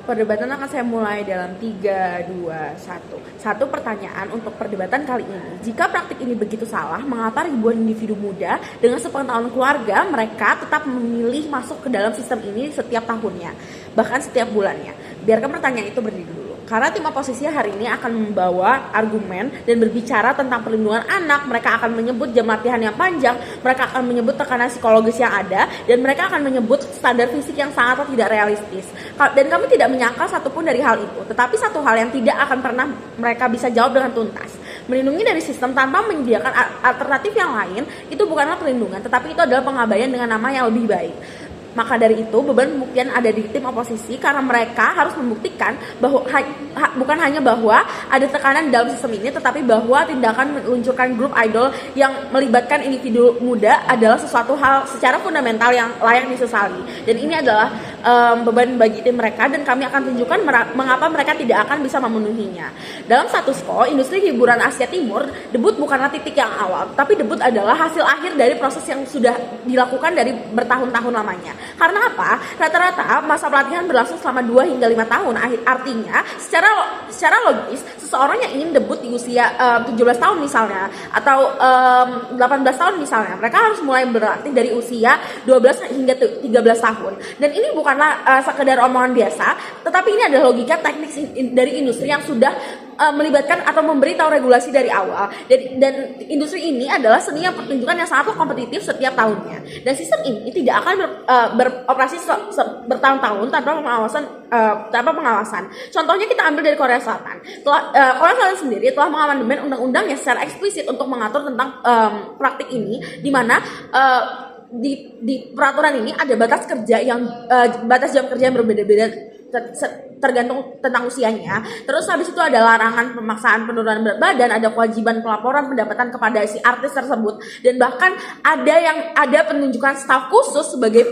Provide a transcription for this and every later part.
Perdebatan akan saya mulai dalam 3, 2, 1. Satu pertanyaan untuk perdebatan kali ini. Jika praktik ini begitu salah, mengapa ribuan individu muda dengan sepengetahuan keluarga mereka tetap memilih masuk ke dalam sistem ini setiap tahunnya, bahkan setiap bulannya? Biarkan pertanyaan itu berdiri dulu. Karena tim oposisi hari ini akan membawa argumen dan berbicara tentang perlindungan anak. Mereka akan menyebut jam latihan yang panjang, mereka akan menyebut tekanan psikologis yang ada, dan mereka akan menyebut standar fisik yang sangat tidak realistis. Dan kami tidak menyangkal satupun dari hal itu. Tetapi satu hal yang tidak akan pernah mereka bisa jawab dengan tuntas. Melindungi dari sistem tanpa menyediakan alternatif yang lain, itu bukanlah perlindungan, tetapi itu adalah pengabaian dengan nama yang lebih baik. Maka dari itu beban pembuktian ada di tim oposisi karena mereka harus membuktikan bahwa bukan hanya bahwa ada tekanan dalam sistem ini, tetapi bahwa tindakan meluncurkan grup idol yang melibatkan individu muda adalah sesuatu hal secara fundamental yang layak disesali. Dan ini adalah beban bagi tim mereka, dan kami akan tunjukkan mengapa mereka tidak akan bisa memenuhinya. Dalam status quo, industri hiburan Asia Timur, debut bukanlah titik yang awal, tapi debut adalah hasil akhir dari proses yang sudah dilakukan dari bertahun-tahun lamanya. Karena apa? Rata-rata masa pelatihan berlangsung selama 2 hingga 5 tahun. Artinya, secara logis, seseorang yang ingin debut di usia 17 tahun misalnya, atau 18 tahun misalnya, mereka harus mulai berlatih dari usia 12 hingga 13 tahun. Dan ini bukanlah sekedar omongan biasa, tetapi ini adalah logika teknik dari industri yang sudah melibatkan atau memberitahu regulasi dari awal. Dan industri ini adalah seni yang pertunjukan yang sangat kompetitif setiap tahunnya. Dan sistem ini tidak akan beroperasi bertahun-tahun tanpa pengawasan. Contohnya kita ambil dari Korea Selatan. Korea Selatan sendiri telah mengamandemen undang-undang yang secara eksplisit untuk mengatur tentang praktik ini, di mana di peraturan ini ada batas jam kerja yang berbeda-beda tergantung tentang usianya. Terus habis itu ada larangan pemaksaan penurunan berat badan, ada kewajiban pelaporan pendapatan kepada si artis tersebut, dan bahkan ada penunjukan staf khusus sebagai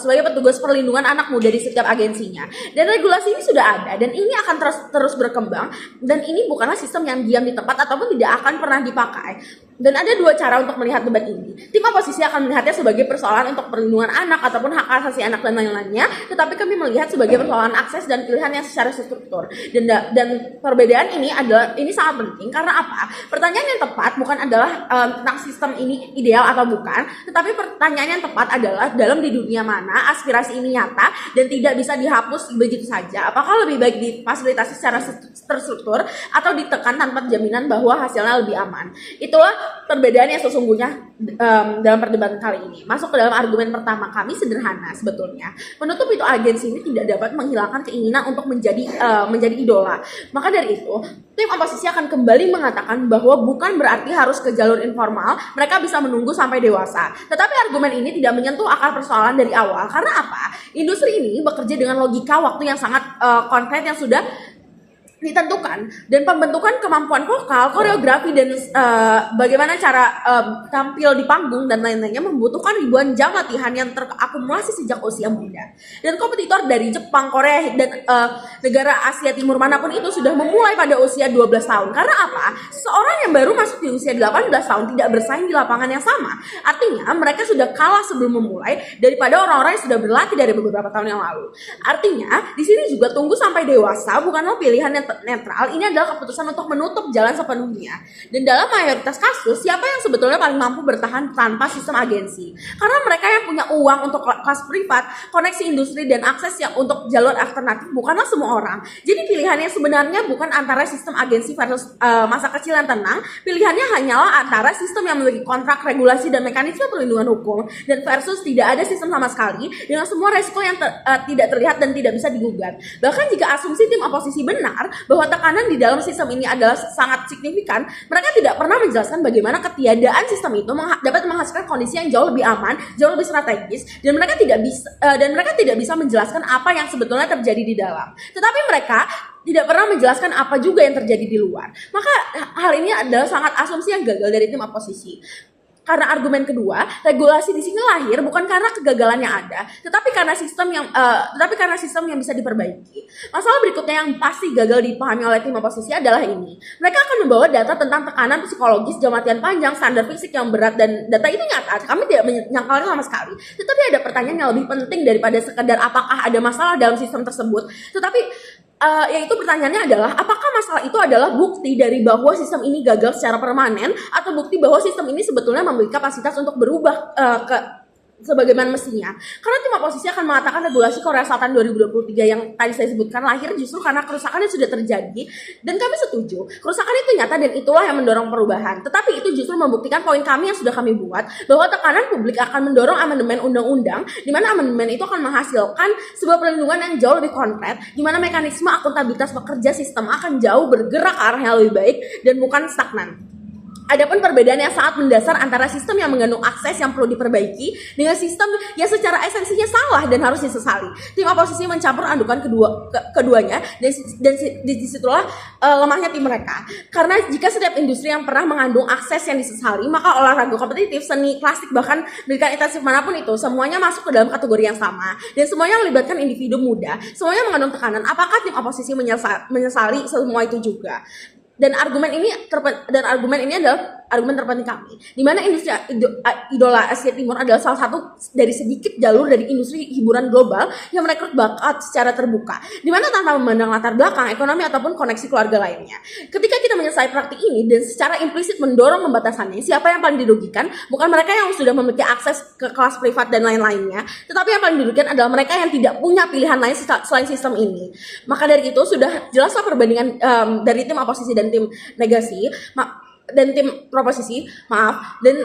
petugas perlindungan anak muda di setiap agensinya. Dan regulasi ini sudah ada, dan ini akan terus berkembang, dan ini bukanlah sistem yang diam di tempat ataupun tidak akan pernah dipakai. Dan ada 2 cara untuk melihat debat ini. Tim oposisi akan melihatnya sebagai persoalan untuk perlindungan anak ataupun hak asasi anak dan lain-lainnya, tetapi kami melihat sebagai persoalan akses dan pilihan yang secara struktur. Dan perbedaan ini sangat penting karena apa? Pertanyaan yang tepat bukan adalah tentang sistem ini ideal atau bukan, tetapi pertanyaan yang tepat adalah dalam di dunia mana aspirasi ini nyata dan tidak bisa dihapus begitu saja. Apakah lebih baik difasilitasi secara terstruktur atau ditekan tanpa jaminan bahwa hasilnya lebih aman? Itulah perbedaan yang sesungguhnya dalam perdebatan kali ini. Masuk ke dalam argumen pertama kami sederhana sebetulnya. Menutup itu agensi ini tidak dapat menghilangkan keinginan untuk menjadi idola. Maka dari itu, tim oposisi akan kembali mengatakan bahwa bukan berarti harus ke jalur informal, mereka bisa menunggu sampai dewasa. Tetapi argumen ini tidak menyentuh akar persoalan dari awal. Karena apa? Industri ini bekerja dengan logika waktu yang sangat konkret yang sudah ditentukan, dan pembentukan kemampuan vokal, koreografi, dan bagaimana cara tampil di panggung dan lain-lainnya membutuhkan ribuan jam latihan yang terakumulasi sejak usia muda. Dan kompetitor dari Jepang, Korea, dan negara Asia Timur manapun itu sudah memulai pada usia 12 tahun. Karena apa? Seseorang yang baru masuk di usia 18 tahun tidak bersaing di lapangan yang sama. Artinya mereka sudah kalah sebelum memulai daripada orang-orang yang sudah berlatih dari beberapa tahun yang lalu. Artinya di sini juga tunggu sampai dewasa bukanlah pilihan yang netral, ini adalah keputusan untuk menutup jalan sepenuhnya. Dan dalam mayoritas kasus, siapa yang sebetulnya paling mampu bertahan tanpa sistem agensi? Karena mereka yang punya uang untuk kelas privat, koneksi industri, dan akses yang untuk jalur alternatif bukanlah semua orang. Jadi pilihannya sebenarnya bukan antara sistem agensi versus masa kecil yang tenang. Pilihannya hanyalah antara sistem yang memiliki kontrak, regulasi, dan mekanisme perlindungan hukum, dan versus tidak ada sistem sama sekali dengan semua resiko yang tidak terlihat dan tidak bisa digugat. Bahkan jika asumsi tim oposisi benar bahwa tekanan di dalam sistem ini adalah sangat signifikan, mereka tidak pernah menjelaskan bagaimana ketiadaan sistem itu dapat menghasilkan kondisi yang jauh lebih aman, jauh lebih strategis, dan mereka tidak bisa menjelaskan apa yang sebetulnya terjadi di dalam. Tetapi mereka tidak pernah menjelaskan apa juga yang terjadi di luar. Maka hal ini adalah sangat asumsi yang gagal dari tim oposisi. Karena argumen kedua, regulasi di sini lahir bukan karena kegagalan yang ada, tetapi karena sistem yang bisa diperbaiki. Masalah berikutnya yang pasti gagal dipahami oleh tim oposisi adalah ini. Mereka akan membawa data tentang tekanan psikologis, jam latihan panjang, standar fisik yang berat, dan data itu nyata. Kami tidak menyangkalnya sama sekali. Tetapi ada pertanyaan yang lebih penting daripada sekedar apakah ada masalah dalam sistem tersebut. Tetapi yaitu pertanyaannya adalah apakah masalah itu adalah bukti dari bahwa sistem ini gagal secara permanen atau bukti bahwa sistem ini sebetulnya memiliki kapasitas untuk berubah sebagaimana mestinya. Karena tim oposisi akan mengatakan regulasi Korea Selatan 2023 yang tadi saya sebutkan lahir justru karena kerusakan yang sudah terjadi, dan kami setuju kerusakan itu nyata dan itulah yang mendorong perubahan. Tetapi itu justru membuktikan poin kami yang sudah kami buat bahwa tekanan publik akan mendorong amandemen undang-undang, di mana amandemen itu akan menghasilkan sebuah perlindungan yang jauh lebih konkret, di mana mekanisme akuntabilitas pekerja sistem akan jauh bergerak ke arah yang lebih baik dan bukan stagnan. Adapun perbedaan yang sangat mendasar antara sistem yang mengandung akses yang perlu diperbaiki dengan sistem yang secara esensinya salah dan harus disesali. Tim oposisi mencampur adukan keduanya dan disitulah lemahnya tim mereka. Karena jika setiap industri yang pernah mengandung akses yang disesali, maka olahraga kompetitif, seni, klasik, bahkan pendidikan intensif manapun itu, semuanya masuk ke dalam kategori yang sama. Dan semuanya melibatkan individu muda, semuanya mengandung tekanan. Apakah tim oposisi menyesali semua itu juga? Dan argumen ini adalah argumen terpenting kami, di mana industri idola Asia Timur adalah salah satu dari sedikit jalur dari industri hiburan global yang merekrut bakat secara terbuka, di mana tanpa memandang latar belakang, ekonomi ataupun koneksi keluarga lainnya. Ketika kita menyelesaikan praktik ini dan secara implisit mendorong pembatasannya, siapa yang paling dirugikan? Bukan mereka yang sudah memiliki akses ke kelas privat dan lain-lainnya, tetapi yang paling dirugikan adalah mereka yang tidak punya pilihan lain selain sistem ini. Maka dari itu sudah jelaslah perbandingan dari tim oposisi dan tim negasi dan tim proposisi, dan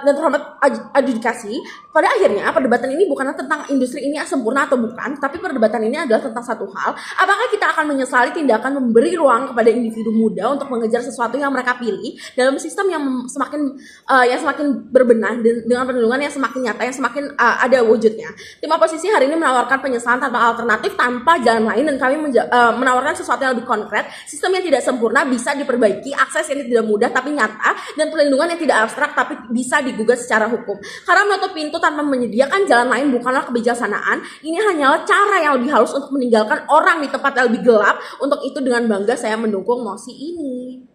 terhormat adjudikasi. Pada akhirnya perdebatan ini bukanlah tentang industri ini sempurna atau bukan, tapi perdebatan ini adalah tentang satu hal: apakah kita akan menyesali tindakan memberi ruang kepada individu muda untuk mengejar sesuatu yang mereka pilih dalam sistem yang semakin berbenah dan dengan perlindungan yang semakin nyata, yang semakin ada wujudnya. Tim oposisi hari ini menawarkan penyesalan tanpa alternatif, tanpa jalan lain, dan kami menawarkan sesuatu yang lebih konkret, sistem yang tidak sempurna bisa diperbaiki, akses yang tidak mudah tapi nyata, dan perlindungan yang tidak abstrak tapi bisa digugat secara hukum. Karena menutup pintu tanpa menyediakan jalan lain bukanlah kebijaksanaan. Ini hanyalah cara yang lebih halus untuk meninggalkan orang di tempat yang lebih gelap. Untuk itu dengan bangga saya mendukung mosi ini.